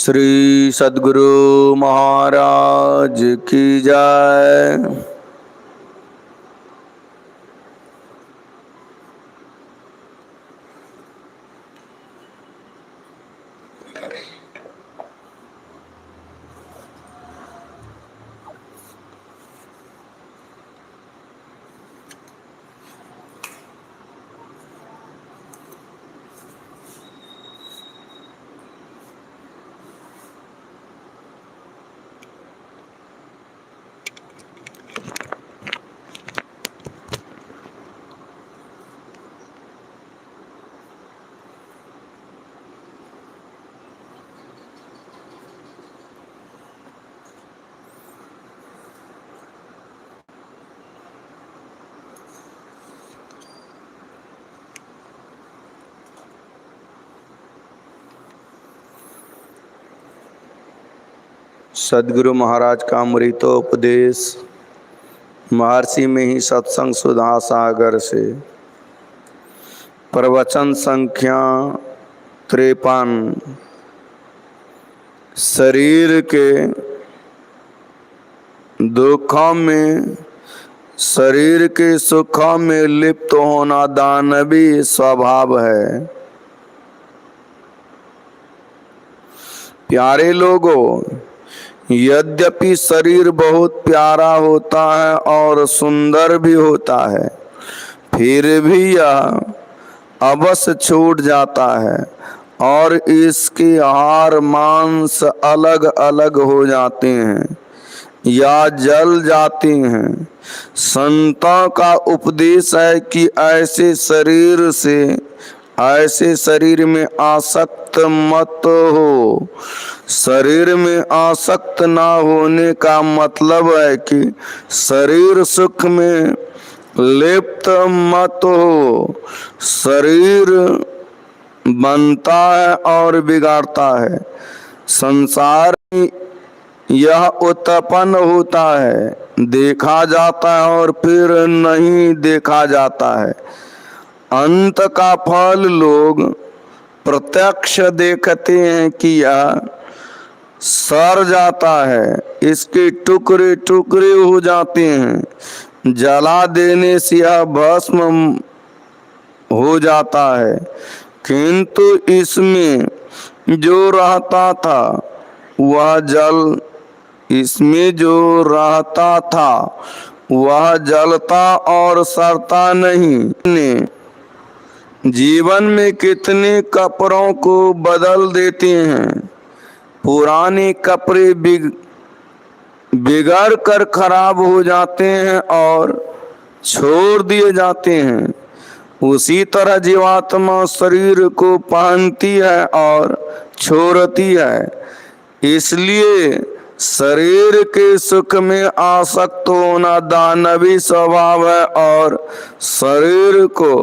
श्री सद्गुरु महाराज की जय। सद्गुरु महाराज का अमृतोपदेश महर्षि में ही सत्संग सुधा सागर से प्रवचन संख्या 53। शरीर के दुखों में शरीर के सुखों में लिप्त होना दानवी स्वभाव है। प्यारे लोगों, यद्यपि शरीर बहुत प्यारा होता है और सुंदर भी होता है, फिर भी यह अवश्य छूट जाता है और इसके हाड़ मांस अलग अलग हो जाते हैं या जल जाते हैं। संतों का उपदेश है कि ऐसे शरीर में आसक्त मत हो। शरीर में आसक्त ना होने का मतलब है कि शरीर सुख में लिप्त मत हो। शरीर बनता है और बिगाड़ता है। संसार में यह उत्पन्न होता है, देखा जाता है और फिर नहीं देखा जाता है। अंत का फल लोग प्रत्यक्ष देखते हैं कि यह सड़ जाता है, इसके टुकड़े टुकड़े हो जाते हैं, जला देने से यह भस्म हो जाता है। किंतु इसमें जो रहता था वह जलता और सड़ता नहीं। जीवन में कितने कपड़ों को बदल देते हैं। पुराने कपड़े बिगड़ कर खराब हो जाते हैं और छोड़ दिए जाते हैं। उसी तरह जीवात्मा शरीर को पहनती है और छोड़ती है। इसलिए शरीर के सुख में आसक्त होना दानवी स्वभाव है और शरीर को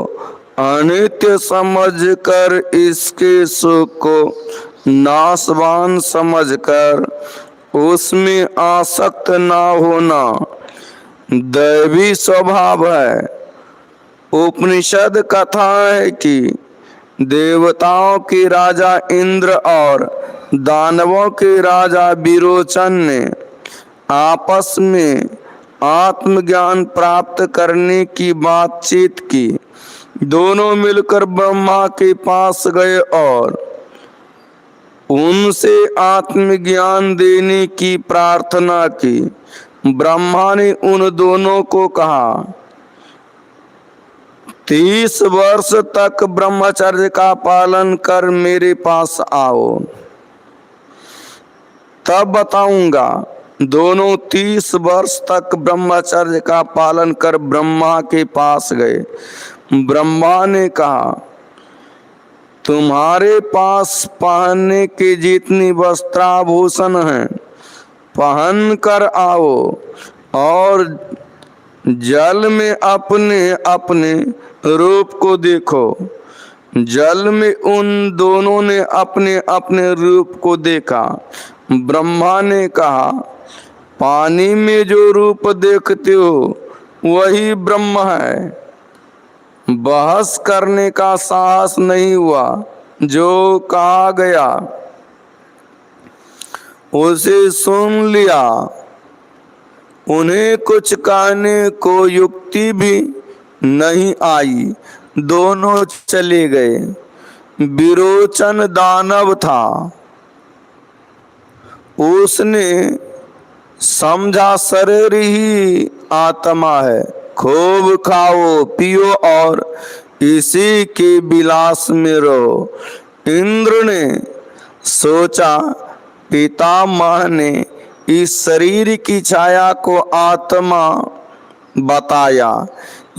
अनित्य समझकर इसके सुख को नाशवान समझकर उसमें आसक्त ना होना दैवी स्वभाव है। उपनिषद कथा है कि देवताओं के राजा इंद्र और दानवों के राजा विरोचन ने आपस में आत्मज्ञान प्राप्त करने की बातचीत की। दोनों मिलकर ब्रह्मा के पास गए और उनसे आत्मज्ञान देने की प्रार्थना की। ब्रह्मा ने उन दोनों को कहा, 30 वर्ष तक ब्रह्मचर्य का पालन कर मेरे पास आओ, तब बताऊंगा। दोनों 30 वर्ष तक ब्रह्मचर्य का पालन कर ब्रह्मा के पास गए। ब्रह्मा ने कहा, तुम्हारे पास पहनने के जितनी वस्त्राभूषण हैं, पहन कर आओ और जल में अपने अपने रूप को देखो। जल में उन दोनों ने अपने अपने रूप को देखा। ब्रह्मा ने कहा, पानी में जो रूप देखते हो वही ब्रह्म है। बहस करने का साहस नहीं हुआ। जो कहा गया उसे सुन लिया। उन्हें कुछ कहने को युक्ति भी नहीं आई, दोनों चले गए। विरोचन दानव था। उसने समझा शरीर ही आत्मा है, खूब खाओ पियो और इसी के विलास में रहो। इंद्र ने सोचा, पितामह ने इस शरीर की छाया को आत्मा बताया।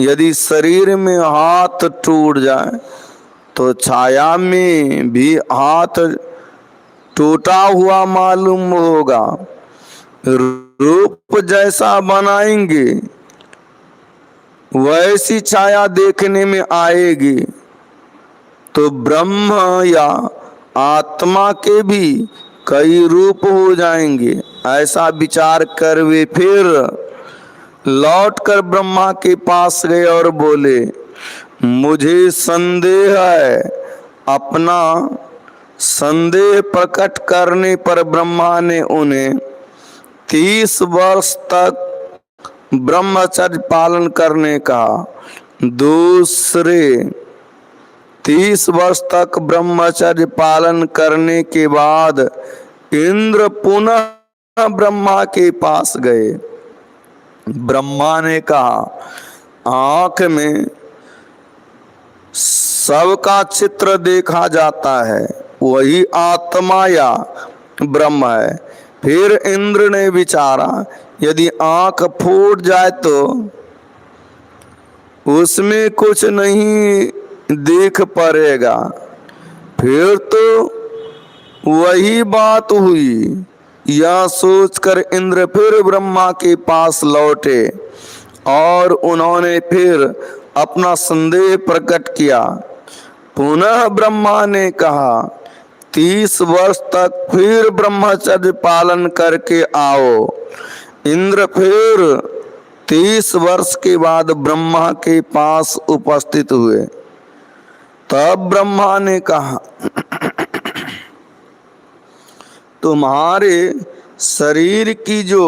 यदि शरीर में हाथ टूट जाए तो छाया में भी हाथ टूटा हुआ मालूम होगा। रूप जैसा बनाएंगे वैसी छाया देखने में आएगी। तो ब्रह्म या आत्मा के भी कई रूप हो जाएंगे। ऐसा विचार कर वे फिर लौटकर ब्रह्मा के पास गए और बोले, मुझे संदेह है। अपना संदेह प्रकट करने पर ब्रह्मा ने उन्हें 30 वर्ष तक ब्रह्मचर्य पालन करने का। दूसरे 30 वर्ष तक ब्रह्मचर्य पालन करने के बाद इंद्र पुनः ब्रह्मा के पास गए। ब्रह्मा ने कहा, आँख में सबका चित्र देखा जाता है, वही आत्मा या ब्रह्म है। फिर इंद्र ने विचारा, यदि आँख फूट जाए तो उसमें कुछ नहीं देख पड़ेगा। फिर तो वही बात हुई। यह सोचकर इंद्र फिर ब्रह्मा के पास लौटे और उन्होंने फिर अपना संदेह प्रकट किया। पुनः ब्रह्मा ने कहा, 30 वर्ष तक फिर ब्रह्मचर्य पालन करके आओ। इंद्र फिर 30 वर्ष के बाद ब्रह्मा के पास उपस्थित हुए। तब ब्रह्मा ने कहा, तुम्हारे शरीर की जो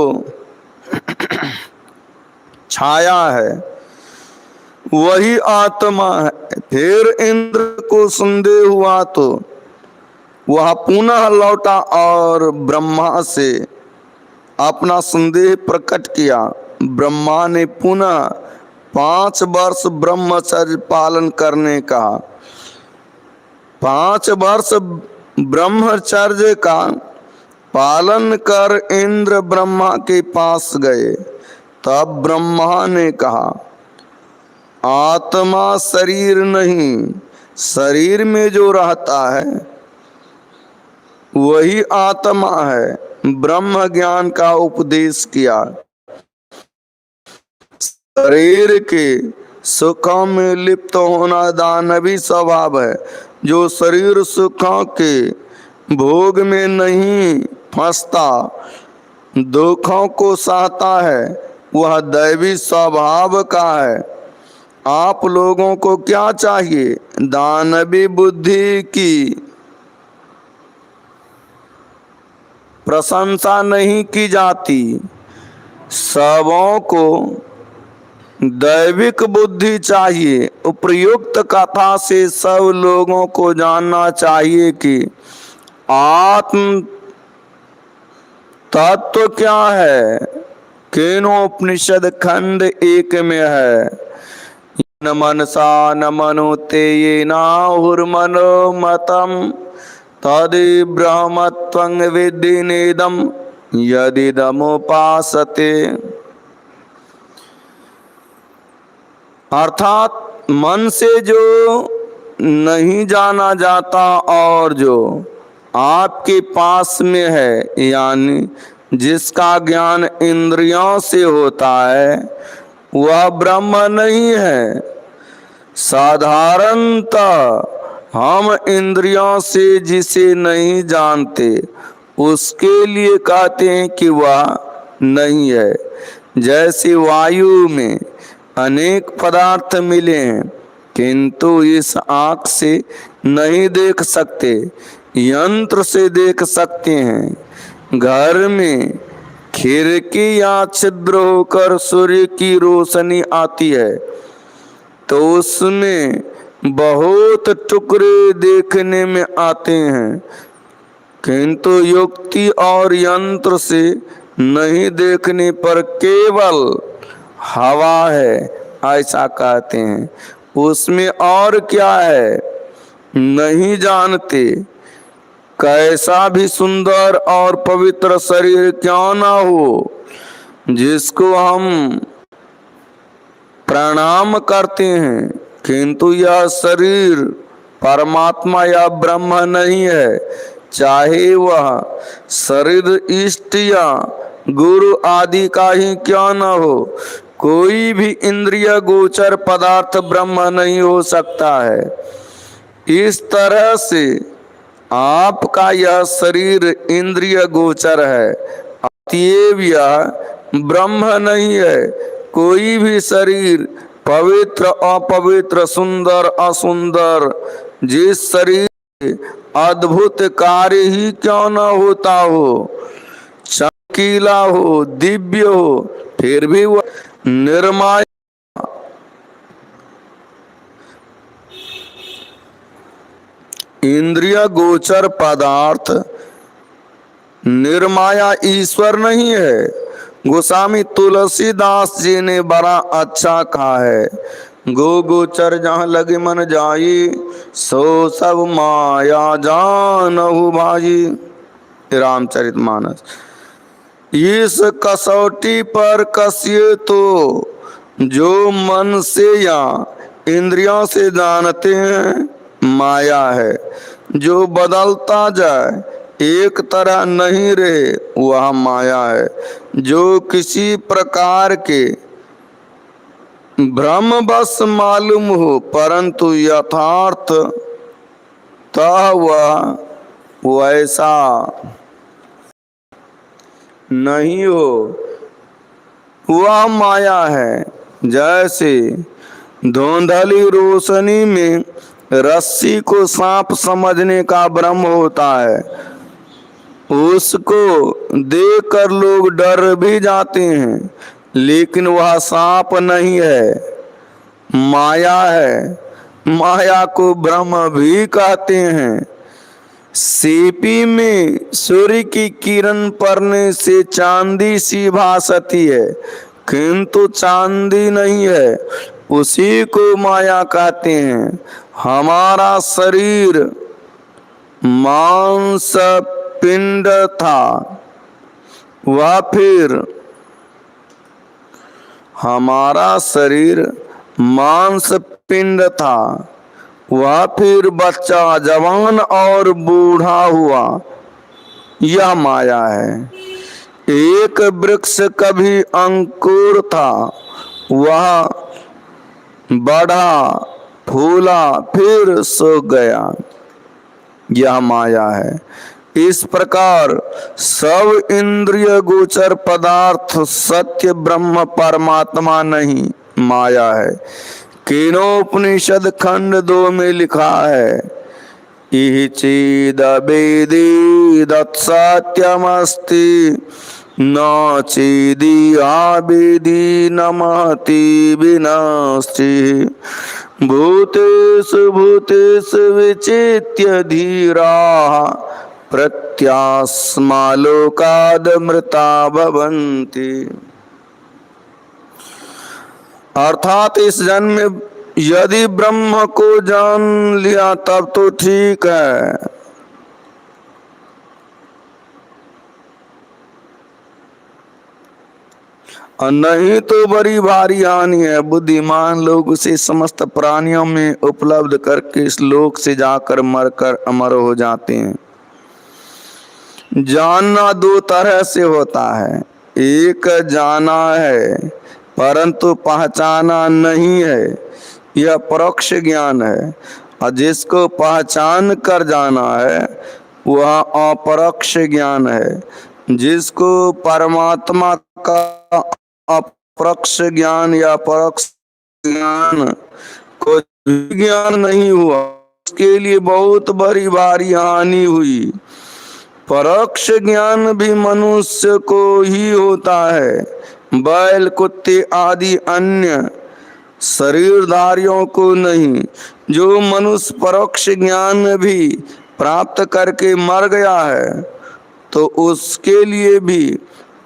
छाया है वही आत्मा है। फिर इंद्र को संदेह हुआ तो वह पुनः लौटा और ब्रह्मा से अपना संदेह प्रकट किया। ब्रह्मा ने पुनः 5 वर्ष ब्रह्मचर्य पालन करने का। 5 वर्ष ब्रह्मचर्य का पालन कर इंद्र ब्रह्मा के पास गए। तब ब्रह्मा ने कहा, आत्मा शरीर नहीं, शरीर में जो रहता है वही आत्मा है। ब्रह्म ज्ञान का उपदेश किया। शरीर के सुखों में लिप्त होना दानवी स्वभाव है। जो शरीर सुखों के भोग में नहीं फंसता, दुखों को सहता है, वह दैवी स्वभाव का है। आप लोगों को क्या चाहिए? दानवी बुद्धि की प्रशंसा नहीं की जाती। सबों को दैविक बुद्धि चाहिए। उपयुक्त कथा से सब लोगों को जानना चाहिए कि आत्म तत्व क्या है। केनोपनिषद खंड 1 में है, न मनसा न मनुते ये नाहुर्मनो मतम तदि ब्रह्मत्वं विद्धि नेदम यदिदमुपासते। अर्थात मन से जो नहीं जाना जाता और जो आपके पास में है, यानी जिसका ज्ञान इंद्रियों से होता है, वह ब्रह्म नहीं है। साधारणतः हम इंद्रियों से जिसे नहीं जानते उसके लिए कहते हैं कि वह नहीं है। जैसे वायु में अनेक पदार्थ मिले हैं किंतु इस आँख से नहीं देख सकते, यंत्र से देख सकते हैं। घर में खिड़की या छिद्र होकर सूर्य की रोशनी आती है तो उसमें बहुत टुकड़े देखने में आते हैं, किंतु युक्ति और यंत्र से नहीं देखने पर केवल हवा है ऐसा कहते हैं। उसमें और क्या है नहीं जानते। कैसा भी सुंदर और पवित्र शरीर क्यों ना हो, जिसको हम प्रणाम करते हैं, किंतु यह शरीर परमात्मा या ब्रह्म नहीं है। चाहे वह शरीर इष्ट या गुरु आदि का ही क्यों न हो, कोई भी इंद्रिय गोचर पदार्थ ब्रह्म नहीं हो सकता है। इस तरह से आपका यह शरीर इंद्रिय गोचर है, अतएव यह ब्रह्म नहीं है। कोई भी शरीर पवित्र अपवित्र सुंदर असुंदर जिस शरीर अद्भुत कार्य ही क्यों न होता हो, चमकीला हो दिव्य हो, फिर भी वह निर्माया इंद्रिय गोचर पदार्थ निर्माया ईश्वर नहीं है। गोस्वामी तुलसीदास जी ने बड़ा अच्छा कहा है, गो गोचर जहाँ लगे मन जाई, सो सब माया जानहु भाई। रामचरितमानस। इस कसौटी पर कसिए तो जो मन से या इंद्रियों से जानते हैं माया है। जो बदलता जाए एक तरह नहीं रहे वह माया है। जो किसी प्रकार के भ्रम बस मालूम हो परंतु यथार्थ वह वैसा नहीं हो, वह माया है। जैसे धुंधली रोशनी में रस्सी को सांप समझने का भ्रम होता है, उसको देखकर लोग डर भी जाते हैं, लेकिन वह सांप नहीं है, माया है। माया को भ्रम भी कहते हैं। सीपी में सूर्य की किरण पड़ने से चांदी सी भासती है, किंतु चांदी नहीं है, उसी को माया कहते हैं। हमारा शरीर मांस पिंड था, वह फिर हमारा शरीर मांस पिंड था, वह फिर बच्चा जवान और बूढ़ा हुआ, यह माया है। एक वृक्ष कभी अंकुर था, वह बढ़ा फूला फिर सूख गया, यह माया है। इस प्रकार सब इंद्रिय गोचर पदार्थ सत्य ब्रह्म परमात्मा नहीं माया है। केनोपनिषद खंड 2 में लिखा है, इह चेद वेदी दत्सत्यमस्ति न चेदी आवेदी न महति विनास्ति भूतेषु भूतेषु विचित्य धीरा प्रत्यास्मा लोकाद मृता भवन्ति। अर्थात इस जन्म में यदि ब्रह्म को जान लिया तब तो ठीक है, और नहीं तो बड़ी भारी हानि है। बुद्धिमान लोग उसे समस्त प्राणियों में उपलब्ध करके इस लोक से जाकर मरकर अमर हो जाते हैं। जानना 2 तरह से होता है, एक जाना है परंतु पहचाना नहीं है, यह परोक्ष ज्ञान है। और जिसको पहचान कर जाना है वह अपरोक्ष ज्ञान है। जिसको परमात्मा का अपरोक्ष ज्ञान या परोक्ष ज्ञान को ज्ञान नहीं हुआ, उसके लिए बहुत बड़ी भारी हानि हुई। परोक्ष ज्ञान भी मनुष्य को ही होता है, बैल कुत्ते आदि अन्य शरीरधारियों को नहीं। जो मनुष्य परोक्ष ज्ञान भी प्राप्त करके मर गया है तो उसके लिए भी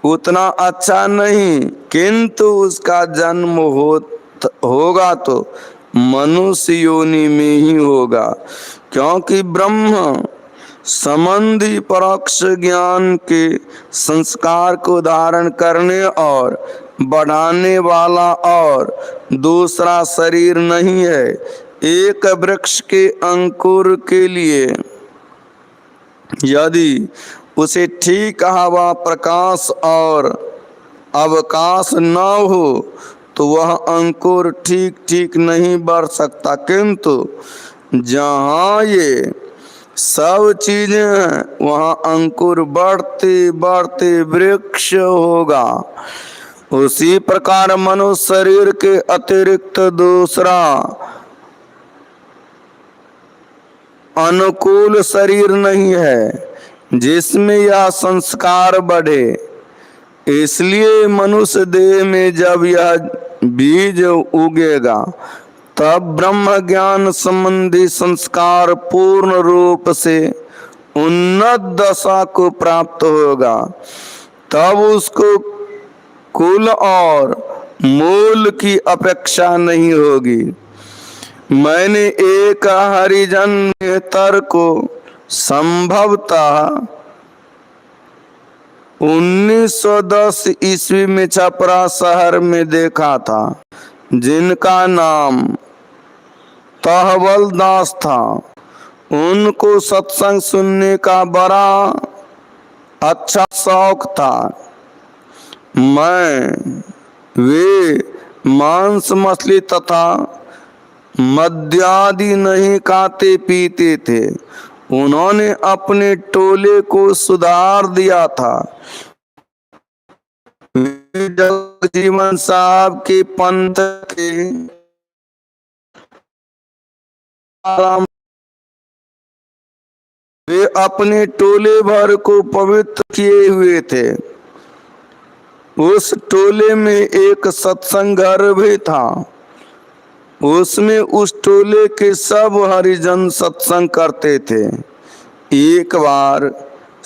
उतना अच्छा नहीं, किंतु उसका जन्म होगा तो मनुष्य योनि में ही होगा, क्योंकि ब्रह्म संबंधी परोक्ष ज्ञान के संस्कार को धारण करने और बढ़ाने वाला और दूसरा शरीर नहीं है। एक वृक्ष के अंकुर के लिए यदि उसे ठीक हवा, प्रकाश और अवकाश न हो तो वह अंकुर ठीक ठीक नहीं बढ़ सकता, किंतु जहाँ ये सब चीजें हैं वहाँ अंकुर बढ़ते बढ़ते वृक्ष होगा। उसी प्रकार मनुष्य शरीर के अतिरिक्त दूसरा अनुकूल शरीर नहीं है जिसमें यह संस्कार बढ़े। इसलिए मनुष्य देह में जब यह बीज उगेगा तब ब्रह्म ज्ञान संबंधी संस्कार पूर्ण रूप से उन्नत दशा को प्राप्त होगा। तब उसको कुल और मूल की अपेक्षा नहीं होगी। मैंने एक हरिजन नेतर को संभवतः 1910 ईस्वी में छपरा शहर में देखा था, जिनका नाम तहवल दास था। उनको सत्संग सुनने का बड़ा अच्छा शौक था। वे मांस मछली तथा मद्यादि नहीं खाते पीते थे। उन्होंने अपने टोले को सुधार दिया था। जगजीवन साहब के पंथ के वे अपने टोले भर को पवित्र किए हुए थे। उस टोले में एक सत्संग घर भी था। उसमें उस टोले के सब हरिजन सत्संग करते थे। एक बार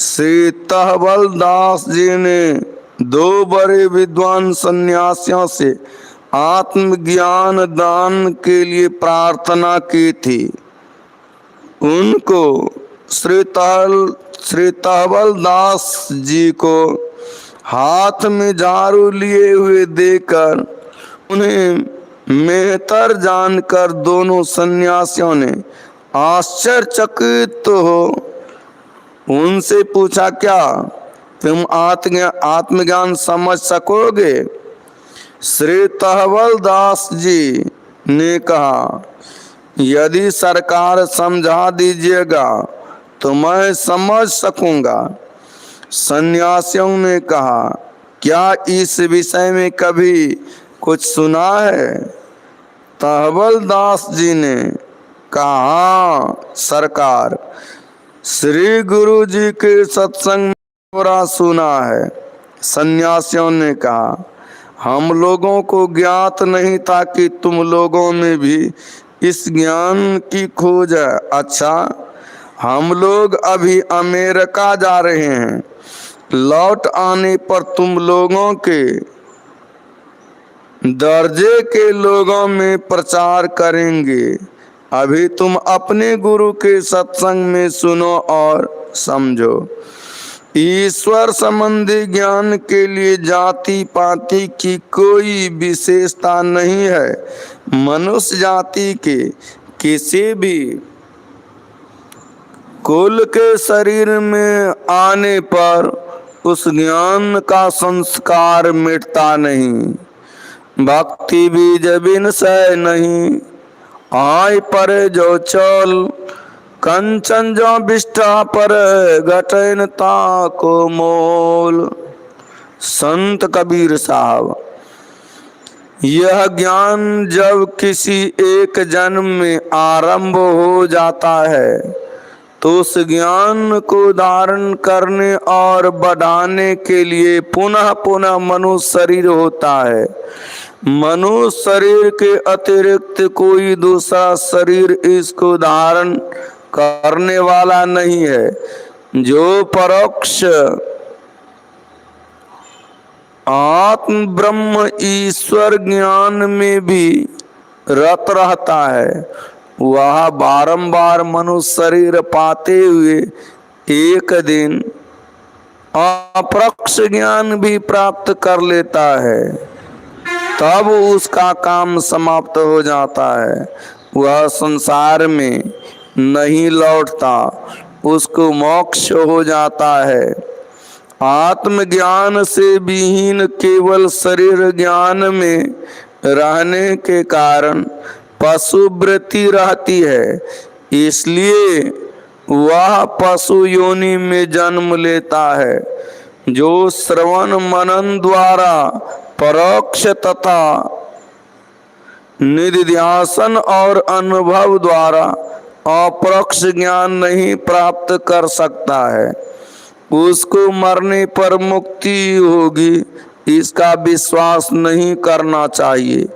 श्री तहवल दास जी ने 2 बड़े विद्वान सन्यासियों से आत्मज्ञान दान के लिए प्रार्थना की थी। उनको श्री तहवल दास जी को हाथ में झाड़ू लिए हुए देखकर उन्हें मेहतर जानकर दोनों सन्यासियों ने आश्चर्यचकित हो उनसे पूछा, क्या तुम आत्मज्ञान समझ सकोगे? श्री तहवल दास जी ने कहा, यदि सरकार समझा दीजिएगा तो मैं समझ सकूंगा। सन्यासियों ने कहा, क्या इस विषय में कभी कुछ सुना है? तहवल दास जी ने कहा, सरकार, श्री गुरु जी के सत्संग में पूरा सुना है। सन्यासियों ने कहा, हम लोगों को ज्ञात नहीं था कि तुम लोगों में भी इस ज्ञान की खोज है। अच्छा, हम लोग अभी अमेरिका जा रहे हैं। लौट आने पर तुम लोगों के दर्जे के लोगों में प्रचार करेंगे। अभी तुम अपने गुरु के सत्संग में सुनो और समझो। ईश्वर संबंधी ज्ञान के लिए जाति पाति की कोई विशेषता नहीं है। मनुष्य जाति के किसी भी कुल के शरीर में आने पर उस ज्ञान का संस्कार मिटता नहीं। भक्ति बीज बिन सह नहीं, आय पर जो चल, कंचन जो विष्ठा पर घटन ताको मोल। संत कबीर साहब। यह ज्ञान जब किसी एक जन्म में आरंभ हो जाता है तो उस ज्ञान को धारण करने और बढ़ाने के लिए पुनः पुनः मनुष्य शरीर होता है। मनुष्य शरीर के अतिरिक्त कोई दूसरा शरीर इसको धारण करने वाला नहीं है। जो परोक्ष आत्म ब्रह्म ईश्वर ज्ञान में भी रत रहता है, वह बारंबार मनुष्य शरीर पाते हुए एक दिन अपरोक्ष ज्ञान भी प्राप्त कर लेता है। तब उसका काम समाप्त हो जाता है, वह संसार में नहीं लौटता, उसको मोक्ष हो जाता है। आत्मज्ञान से विहीन केवल शरीर ज्ञान में रहने के कारण पशु वृत्ति रहती है, इसलिए वह पशु योनि में जन्म लेता है। जो श्रवण मनन द्वारा परोक्ष तथा निधिध्यासन और अनुभव द्वारा अपरोक्ष ज्ञान नहीं प्राप्त कर सकता है, उसको मरने पर मुक्ति होगी, इसका विश्वास नहीं करना चाहिए।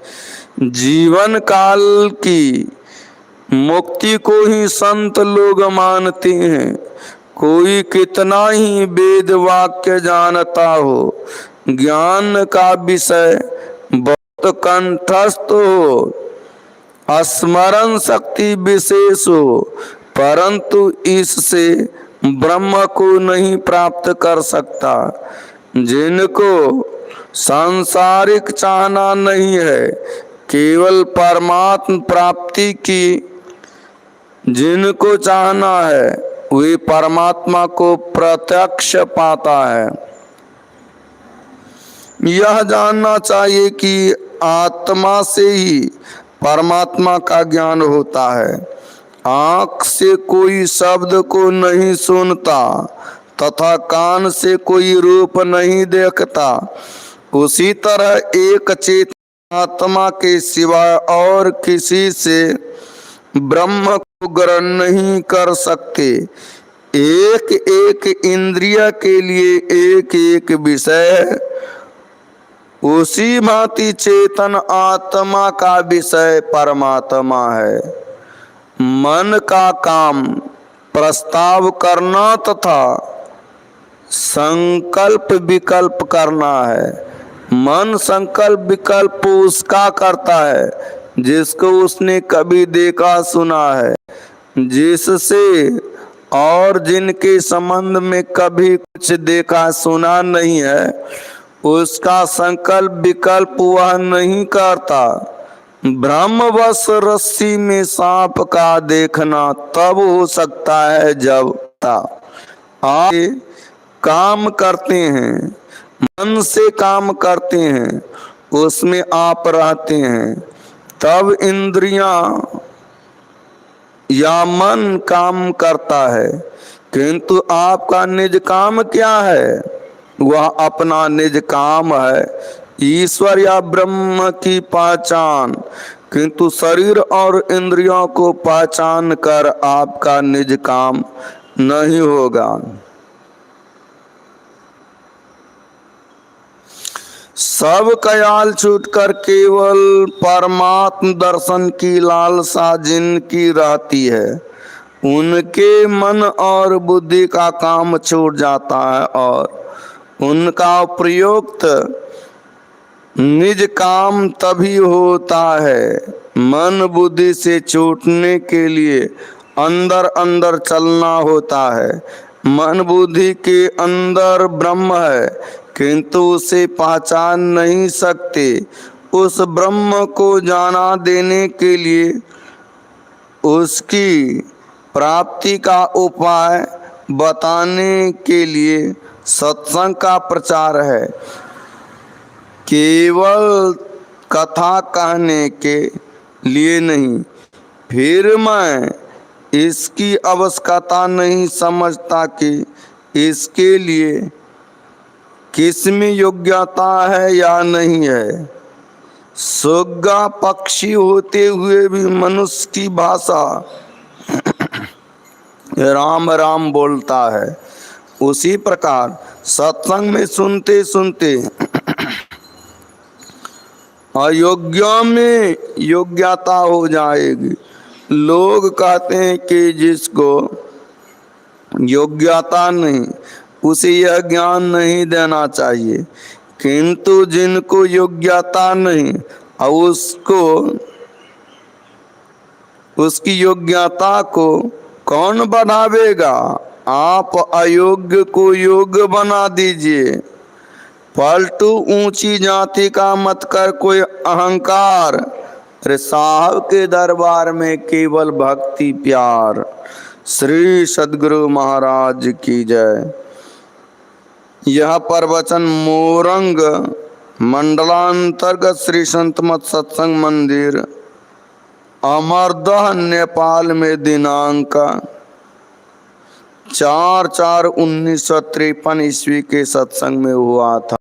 जीवन काल की मुक्ति को ही संत लोग मानते हैं। कोई कितना ही वेद वाक्य जानता हो, ज्ञान का विषय बहुत कंठस्थ हो, स्मरण शक्ति विशेष हो, परंतु इससे ब्रह्म को नहीं प्राप्त कर सकता। जिनको सांसारिक चाहना नहीं है, केवल परमात्म प्राप्ति की जिनको चाहना है, वे परमात्मा को प्रत्यक्ष पाता है। यह जानना चाहिए कि आत्मा से ही परमात्मा का ज्ञान होता है। आँख से कोई शब्द को नहीं सुनता तथा कान से कोई रूप नहीं देखता, उसी तरह एक चेतन आत्मा के सिवाय और किसी से ब्रह्म को ग्रहण नहीं कर सकते। एक एक इंद्रिय के लिए एक एक विषय, उसी भांति चेतन आत्मा का विषय परमात्मा है। मन का काम प्रस्ताव करना तथा संकल्प विकल्प करना है। मन संकल्प विकल्प उसका करता है जिसको उसने कभी देखा सुना है, जिससे और जिनके संबंध में कभी कुछ देखा सुना नहीं है, उसका संकल्प विकल्प वह नहीं करता। ब्रह्मवश रस्सी में सांप का देखना तब हो सकता है जब आप काम करते हैं, मन से काम करते हैं, उसमें आप रहते हैं, तब इंद्रियां या मन काम करता है। किंतु आपका निज काम क्या है? वह अपना निज काम है ईश्वर या ब्रह्म की पहचान। किंतु शरीर और इंद्रियों को पहचान कर आपका निज काम नहीं होगा। सब कयाल छूटकर केवल परमात्म दर्शन की लालसा जिनकी रहती है, उनके मन और बुद्धि का काम छूट जाता है और उनका प्रयुक्त निज काम तभी होता है। मन बुद्धि से छूटने के लिए अंदर अंदर चलना होता है। मन बुद्धि के अंदर ब्रह्म है, किंतु उसे पहचान नहीं सकते। उस ब्रह्म को जाना देने के लिए उसकी प्राप्ति का उपाय बताने के लिए सत्संग का प्रचार है। केवल कथा कहने के लिए नहीं। फिर मैं इसकी आवश्यकता नहीं समझता कि इसके लिए किसमें योग्यता है या नहीं है। सुग्गा पक्षी होते हुए भी मनुष्य की भाषा राम राम बोलता है। उसी प्रकार सत्संग में सुनते सुनते अयोग्यों में योग्यता हो जाएगी। लोग कहते हैं कि जिसको योग्यता नहीं उसे यह ज्ञान नहीं देना चाहिए, किंतु जिनको योग्यता नहीं और उसकी योग्यता को कौन बढ़ावेगा। आप अयोग्य को योग्य बना दीजिए। पलटू ऊंची जाति का मत कर कोई अहंकार, अरे साहब के दरबार में केवल भक्ति प्यार। श्री सद्गुरु महाराज की जय। यह प्रवचन मोरंग मंडलांतर्गत श्री संत मत सत्संग मंदिर अमरदह नेपाल में दिनांक 4/4/1953 ईस्वी के सत्संग में हुआ था।